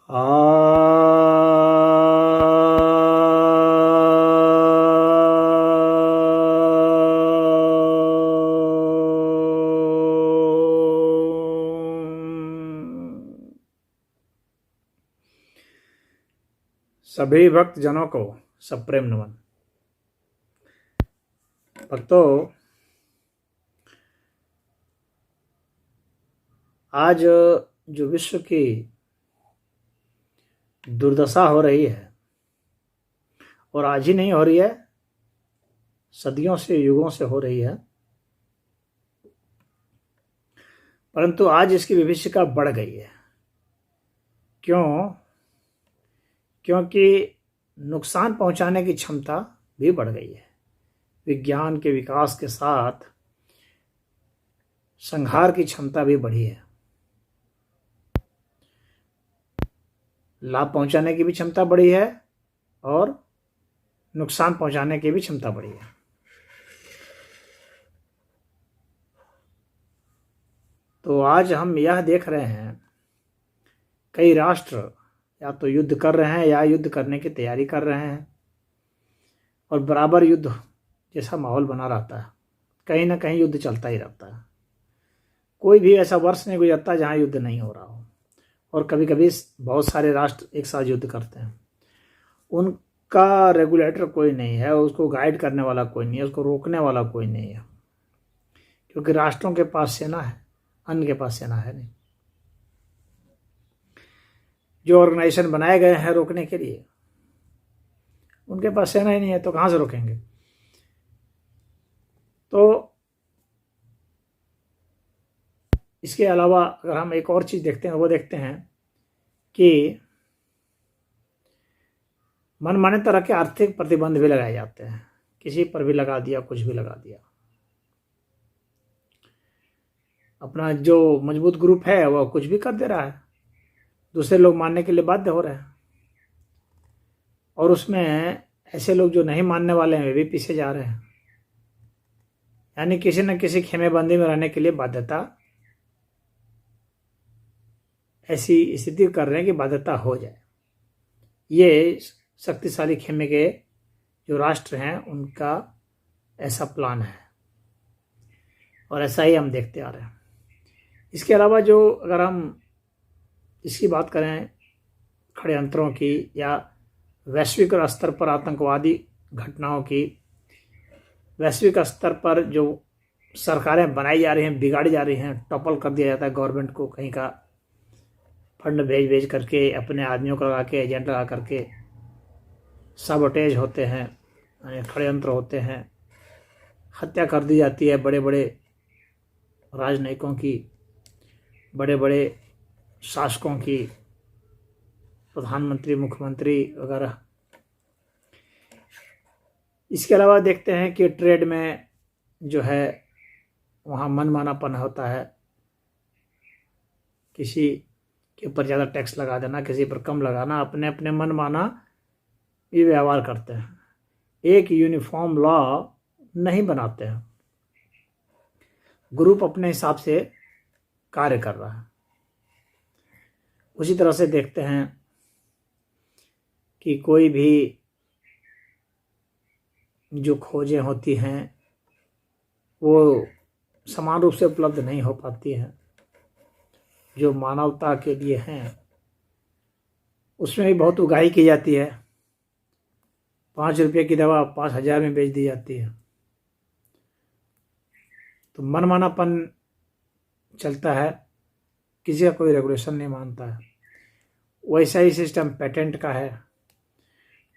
आ सभी भक्त जनों को सप्रेम नमन। भक्तों, आज जो विश्व की दुर्दशा हो रही है, और आज ही नहीं हो रही है, सदियों से युगों से हो रही है, परंतु आज इसकी विभीषिका बढ़ गई है। क्यों? क्योंकि नुकसान पहुंचाने की क्षमता भी बढ़ गई है। विज्ञान के विकास के साथ संहार की क्षमता भी बढ़ी है। लाभ पहुंचाने की भी क्षमता बढ़ी है और नुकसान पहुंचाने की भी क्षमता बढ़ी है। तो आज हम यह देख रहे हैं, कई राष्ट्र या तो युद्ध कर रहे हैं या युद्ध करने की तैयारी कर रहे हैं, और बराबर युद्ध जैसा माहौल बना रहता है। कहीं ना कहीं युद्ध चलता ही रहता है। कोई भी ऐसा वर्ष नहीं गुजरता जहां युद्ध नहीं हो रहा हो। और कभी कभी बहुत सारे राष्ट्र एक साथ युद्ध करते हैं। उनका रेगुलेटर कोई नहीं है, उसको गाइड करने वाला कोई नहीं है, उसको रोकने वाला कोई नहीं है, क्योंकि राष्ट्रों के पास सेना है, अन्य के पास सेना है नहीं। जो ऑर्गेनाइजेशन बनाए गए हैं रोकने के लिए, उनके पास सेना ही नहीं है, तो कहां से रोकेंगे? तो इसके अलावा अगर हम एक और चीज देखते हैं, वो देखते हैं कि मनमाने तरह के आर्थिक प्रतिबंध भी लगाए जाते हैं। किसी पर भी लगा दिया, कुछ भी लगा दिया। अपना जो मजबूत ग्रुप है वह कुछ भी कर दे रहा है, दूसरे लोग मानने के लिए बाध्य हो रहे हैं, और उसमें ऐसे लोग जो नहीं मानने वाले हैं वे भी पीछे जा रहे हैं। यानी किसी न किसी खेमेबंदी में रहने के लिए बाध्यता, ऐसी स्थिति कर रहे हैं कि बाध्यता हो जाए। ये शक्तिशाली खेमे के जो राष्ट्र हैं उनका ऐसा प्लान है, और ऐसा ही हम देखते आ रहे हैं। इसके अलावा जो अगर हम इसकी बात करें षड्यंत्रों की या वैश्विक स्तर पर आतंकवादी घटनाओं की, वैश्विक स्तर पर जो सरकारें बनाई जा रही हैं, बिगाड़ी जा रही हैं, टॉपल कर दिया जाता है गवर्नमेंट को, कहीं का फंड भेज करके, अपने आदमियों को लगा के, एजेंट लगा करके साबोटेज होते हैं, षड्यंत्र होते हैं, हत्या कर दी जाती है बड़े बड़े राजनयिकों की, बड़े बड़े शासकों की, प्रधानमंत्री, मुख्यमंत्री वगैरह। इसके अलावा देखते हैं कि ट्रेड में जो है वहाँ मनमानापन होता है। किसी के ऊपर ज़्यादा टैक्स लगा देना, किसी पर कम लगाना, अपने अपने मनमाना ये व्यवहार करते हैं। एक यूनिफॉर्म लॉ नहीं बनाते हैं। ग्रुप अपने हिसाब से कार्य कर रहा है। उसी तरह से देखते हैं कि कोई भी जो खोजें होती हैं वो समान रूप से उपलब्ध नहीं हो पाती हैं। जो मानवता के लिए हैं उसमें भी बहुत उगाही की जाती है। 5 रुपये की दवा 5,000 में बेच दी जाती है। तो मनमानापन चलता है, किसी का कोई रेगुलेशन नहीं मानता है। वैसा ही सिस्टम पेटेंट का है।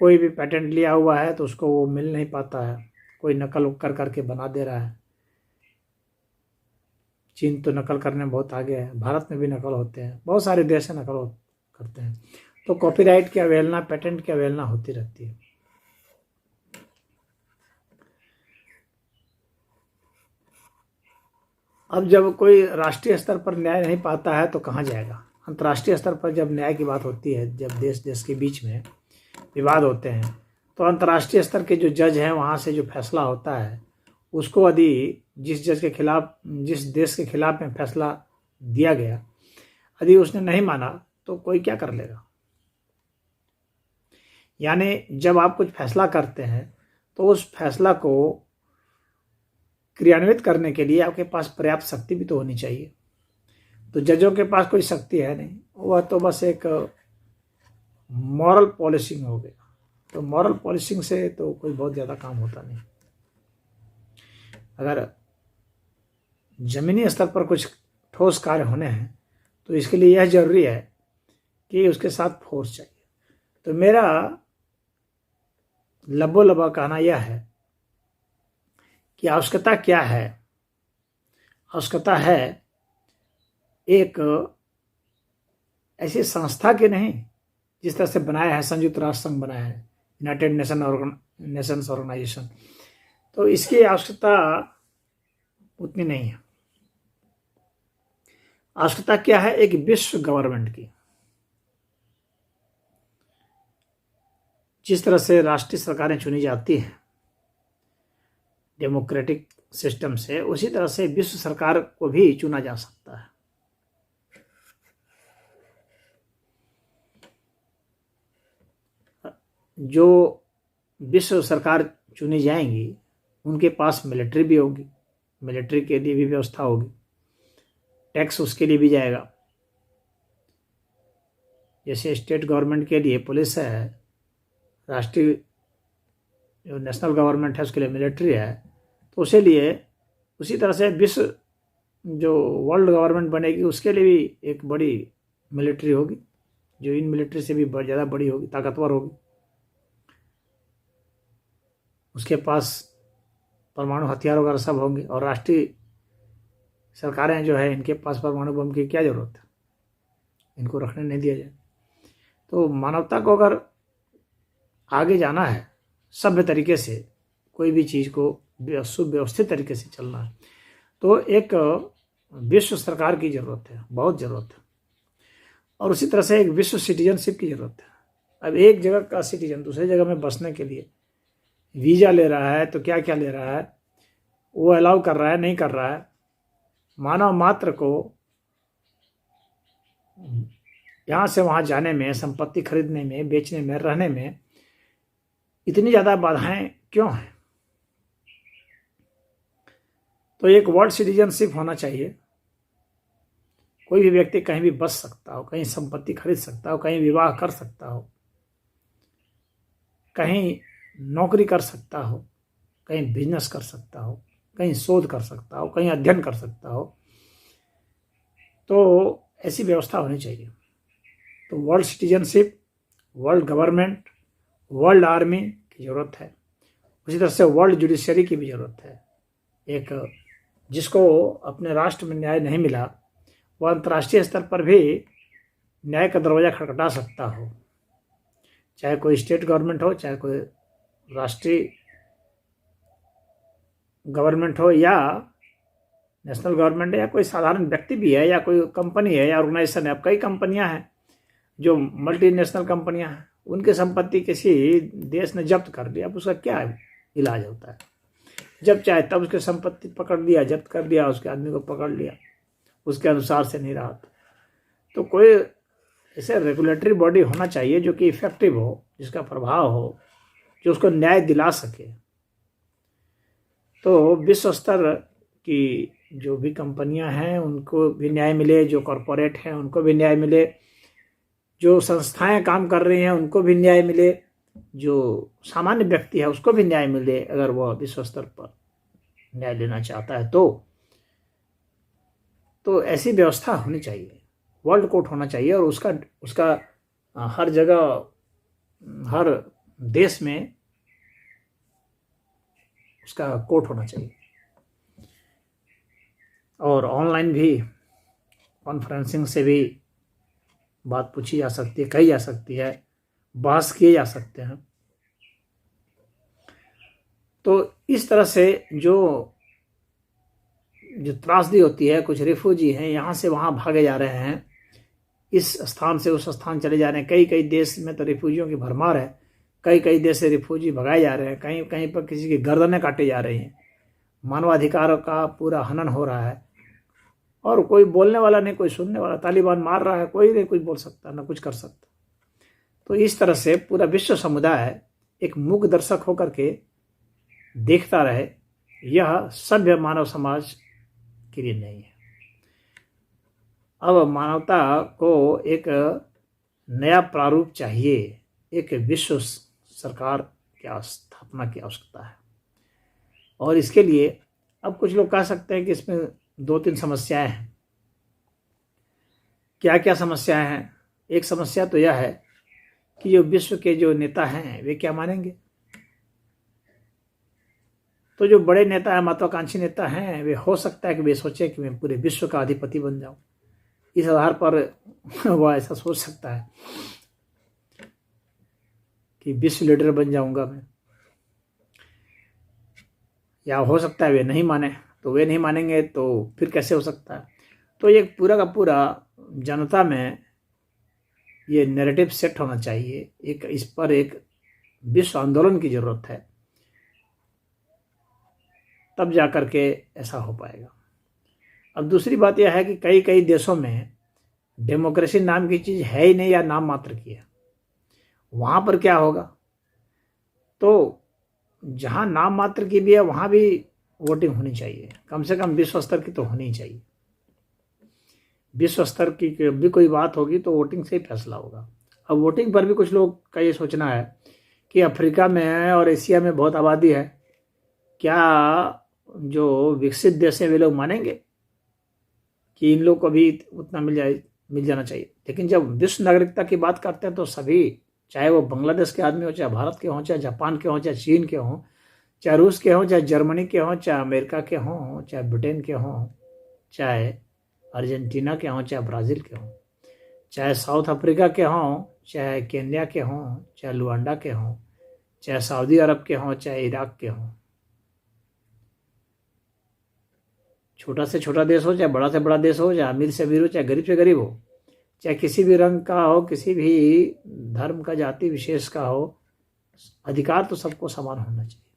कोई भी पेटेंट लिया हुआ है तो उसको वो मिल नहीं पाता है, कोई नकल कर करके बना दे रहा है। चीन तो नकल करने में बहुत आगे है, भारत में भी नकल होते हैं, बहुत सारे देश से नकल करते हैं। तो कॉपीराइट की अवहेलना, पेटेंट की अवहेलना होती रहती है। अब जब कोई राष्ट्रीय स्तर पर न्याय नहीं पाता है तो कहाँ जाएगा? अंतर्राष्ट्रीय स्तर पर जब न्याय की बात होती है, जब देश देश के बीच में विवाद होते हैं, तो अंतर्राष्ट्रीय स्तर के जो जज हैं वहाँ से जो फैसला होता है उसको यदि जिस जज के खिलाफ, जिस देश के खिलाफ में फैसला दिया गया, यदि उसने नहीं माना तो कोई क्या कर लेगा? यानी जब आप कुछ फैसला करते हैं तो उस फैसला को क्रियान्वित करने के लिए आपके पास पर्याप्त शक्ति भी तो होनी चाहिए। तो जजों के पास कोई शक्ति है नहीं, वह तो बस एक मॉरल पॉलिसिंग हो गया। तो मॉरल पॉलिसिंग से तो कोई बहुत ज़्यादा काम होता नहीं। अगर जमीनी स्तर पर कुछ ठोस कार्य होने हैं तो इसके लिए यह जरूरी है कि उसके साथ फोर्स चाहिए। तो मेरा लबो लबा कहना यह है कि आवश्यकता क्या है। आवश्यकता है एक ऐसी संस्था की नहीं, जिस तरह से बनाया है संयुक्त राष्ट्र संघ बनाया है, यूनाइटेड नेशंस ऑर्गेनाइजेशन, तो इसकी आवश्यकता उतनी नहीं है। आवश्यकता क्या है? एक विश्व गवर्नमेंट की। जिस तरह से राष्ट्रीय सरकारें चुनी जाती हैं डेमोक्रेटिक सिस्टम से, उसी तरह से विश्व सरकार को भी चुना जा सकता है। जो विश्व सरकार चुनी जाएंगी उनके पास मिलिट्री भी होगी, मिलिट्री के लिए भी व्यवस्था होगी, टैक्स उसके लिए भी जाएगा। जैसे स्टेट गवर्नमेंट के लिए पुलिस है, राष्ट्रीय जो नेशनल गवर्नमेंट है उसके लिए मिलिट्री है, तो उसे लिए उसी तरह से विश्व जो वर्ल्ड गवर्नमेंट बनेगी उसके लिए भी एक बड़ी मिलिट्री होगी, जो इन मिलिट्री से भी ज़्यादा बड़ी होगी, ताकतवर होगी। उसके पास परमाणु हथियार वगैरह सब होंगे, और राष्ट्रीय सरकारें जो है इनके पास परमाणु बम की क्या जरूरत है, इनको रखने नहीं दिया जाए। तो मानवता को अगर आगे जाना है सभ्य तरीके से, कोई भी चीज़ को सुव्यवस्थित तरीके से चलना है, तो एक विश्व सरकार की ज़रूरत है, बहुत ज़रूरत है। और उसी तरह से एक विश्व सिटीजनशिप की ज़रूरत है। अब एक जगह का सिटीजन दूसरी जगह में बसने के लिए वीज़ा ले रहा है, तो क्या क्या ले रहा है, वो अलाउ कर रहा है नहीं कर रहा है। मानव मात्र को यहाँ से वहाँ जाने में, संपत्ति खरीदने में, बेचने में, रहने में इतनी ज़्यादा बाधाएं क्यों हैं? तो एक वर्ल्ड सिटीजनशिप होना चाहिए। कोई भी व्यक्ति कहीं भी बस सकता हो, कहीं संपत्ति खरीद सकता हो, कहीं विवाह कर सकता हो, कहीं नौकरी कर सकता हो, कहीं बिजनेस कर सकता हो, कहीं शोध कर सकता हो, कहीं अध्ययन कर सकता हो। तो ऐसी व्यवस्था होनी चाहिए। तो world citizenship, world government, world army की ज़रूरत है। उसी तरह से वर्ल्ड जुडिशरी की भी ज़रूरत है। एक जिसको अपने राष्ट्र में न्याय नहीं मिला, वह अंतर्राष्ट्रीय स्तर पर भी न्याय का दरवाज़ा खटखटा सकता हो, चाहे कोई स्टेट गवर्नमेंट हो, चाहे कोई राष्ट्रीय गवर्नमेंट हो, या नेशनल गवर्नमेंट है, या कोई साधारण व्यक्ति भी है, या कोई कंपनी है या ऑर्गेनाइजेशन है। अब कई कंपनियां हैं जो मल्टीनेशनल कंपनियां हैं, उनकी संपत्ति किसी देश ने जब्त कर लिया, अब उसका क्या इलाज होता है? जब चाहे तब उसकी संपत्ति पकड़ लिया, जब्त कर लिया, उसके आदमी को पकड़ लिया, उसके अनुसार से नहीं रहा। तो कोई ऐसे रेगुलेटरी बॉडी होना चाहिए जो कि इफेक्टिव हो, जिसका प्रभाव हो, जो उसको न्याय दिला सके। तो विश्व स्तर की जो भी कंपनियां हैं उनको भी न्याय मिले, जो कॉरपोरेट हैं उनको भी न्याय मिले, जो संस्थाएं काम कर रही हैं उनको भी न्याय मिले, जो सामान्य व्यक्ति है उसको भी न्याय मिले। अगर वह विश्व स्तर पर न्याय लेना चाहता है तो ऐसी व्यवस्था होनी चाहिए, वर्ल्ड कोर्ट होना चाहिए, और उसका हर जगह, हर देश में उसका कोर्ट होना चाहिए। और ऑनलाइन भी कॉन्फ्रेंसिंग से भी बात पूछी जा सकती है, कही जा सकती है, बहस किए जा सकते हैं। तो इस तरह से जो त्रासदी होती है, कुछ रिफ्यूजी हैं यहाँ से वहाँ भागे जा रहे हैं, इस स्थान से उस स्थान चले जा रहे हैं। कई देश में तो रिफ्यूजियों की भरमार है, कई देश से रिफ्यूजी भगाए जा रहे हैं, कहीं पर किसी की गर्दनें काटे जा रही हैं, मानवाधिकारों का पूरा हनन हो रहा है, और कोई बोलने वाला नहीं, कोई सुनने वाला। तालिबान मार रहा है, कोई नहीं कुछ बोल सकता, ना कुछ कर सकता। तो इस तरह से पूरा विश्व समुदाय एक मूक दर्शक होकर के देखता रहे, यह सभ्य मानव समाज के लिए नहीं है। अब मानवता को एक नया प्रारूप चाहिए, एक विश्व सरकार की स्थापना की आवश्यकता है। और इसके लिए अब कुछ लोग कह सकते हैं कि इसमें 2-3 समस्याएं हैं। क्या क्या समस्याएं हैं? एक समस्या तो यह है कि जो विश्व के जो नेता हैं वे क्या मानेंगे। तो जो बड़े नेता हैं, महत्वाकांक्षी नेता हैं, वे हो सकता है कि वे सोचे कि मैं पूरे विश्व का अधिपति बन जाऊं। इस आधार पर वह ऐसा सोच सकता है कि विश्व लीडर बन जाऊंगा मैं। या हो सकता है वे नहीं माने, तो वे नहीं मानेंगे तो फिर कैसे हो सकता है। तो ये पूरा का पूरा जनता में ये नैरेटिव सेट होना चाहिए, एक इस पर एक विश्व आंदोलन की जरूरत है, तब जाकर के ऐसा हो पाएगा। अब दूसरी बात यह है कि कई कई देशों में डेमोक्रेसी नाम की चीज है ही नहीं, या नाम मात्र की है। वहां पर क्या होगा? तो जहां नाम मात्र की भी है वहां भी वोटिंग होनी चाहिए, कम से कम विश्व स्तर की तो होनी चाहिए। विश्व स्तर की भी कोई बात होगी तो वोटिंग से ही फैसला होगा। अब वोटिंग पर भी कुछ लोग का ये सोचना है कि अफ्रीका में और एशिया में बहुत आबादी है, क्या जो विकसित देश हैं वे लोग मानेंगे कि इन लोग को भी उतना मिल जाना चाहिए। लेकिन जब विश्व नागरिकता की बात करते हैं तो सभी, चाहे वो बांग्लादेश के आदमी हो, चाहे भारत के हों, चाहे जापान के हों, चाहे चीन के हों, चाहे रूस के हों, चाहे जर्मनी के हों, चाहे अमेरिका के हों, चाहे ब्रिटेन के हों, चाहे अर्जेंटीना के हों, चाहे ब्राज़ील के हों, चाहे साउथ अफ्रीका के हों, चाहे केन्या के हों, चाहे लुआंडा के हों, चाहे सऊदी अरब के हों, चाहे इराक के हों, छोटा से छोटा देश हो, चाहे बड़ा से बड़ा देश हो, चाहे अमीर से अमीर हो, चाहे गरीब से गरीब हो, चाहे किसी भी रंग का हो, किसी भी धर्म का, जाति विशेष का हो, अधिकार तो सबको समान होना चाहिए।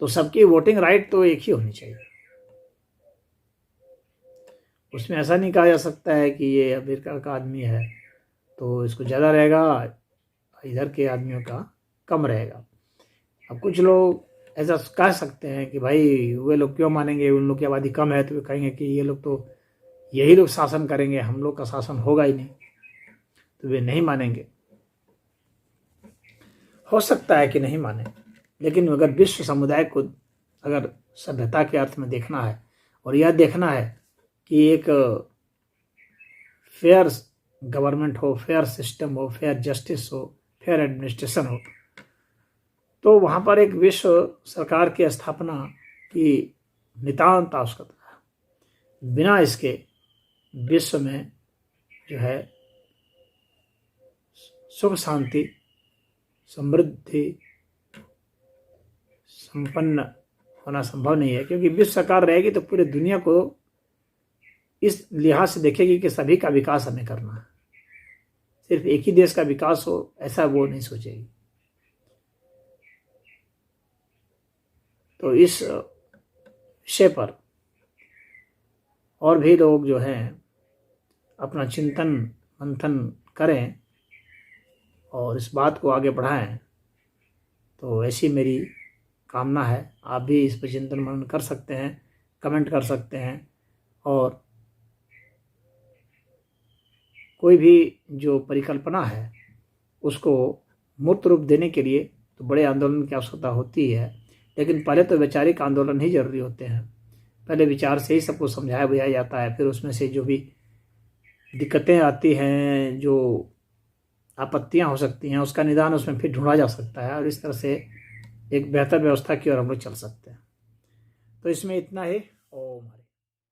तो सबकी वोटिंग राइट तो एक ही होनी चाहिए। उसमें ऐसा नहीं कहा जा सकता है कि ये अमेरिका का आदमी है तो इसको ज़्यादा रहेगा, इधर के आदमियों का कम रहेगा। अब कुछ लोग ऐसा कह सकते हैं कि भाई वे लोग क्यों मानेंगे, उन लोग की आबादी कम है, तो वे कहेंगे कि ये लोग तो यही लोग शासन करेंगे, हम लोग का शासन होगा ही नहीं, तो वे नहीं मानेंगे। हो सकता है कि नहीं माने, लेकिन अगर विश्व समुदाय को अगर सभ्यता के अर्थ में देखना है और यह देखना है कि एक फेयर गवर्नमेंट हो, फेयर सिस्टम हो, फेयर जस्टिस हो, फेयर एडमिनिस्ट्रेशन हो, तो वहाँ पर एक विश्व सरकार की स्थापना की नितांत आवश्यकता है। बिना इसके विश्व में जो है सुख शांति समृद्धि संपन्न होना संभव नहीं है, क्योंकि विश्व सरकार रहेगी तो पूरी दुनिया को इस लिहाज से देखेगी कि सभी का विकास हमें करना है, सिर्फ एक ही देश का विकास हो ऐसा वो नहीं सोचेगी। तो इस विषय पर और भी लोग जो हैं अपना चिंतन मंथन करें और इस बात को आगे बढ़ाएं, तो ऐसी मेरी कामना है। आप भी इस पर चिंतन मनन कर सकते हैं, कमेंट कर सकते हैं, और कोई भी जो परिकल्पना है उसको मूर्त रूप देने के लिए तो बड़े आंदोलन की आवश्यकता होती है, लेकिन पहले तो वैचारिक आंदोलन ही जरूरी होते हैं। पहले विचार से ही सबको समझाया बुझाया जाता है, फिर उसमें से जो भी दिक्कतें आती हैं, जो आपत्तियां हो सकती हैं, उसका निदान उसमें फिर ढूंढा जा सकता है, और इस तरह से एक बेहतर व्यवस्था की ओर हम लोग चल सकते हैं। तो इसमें इतना ही। ओम।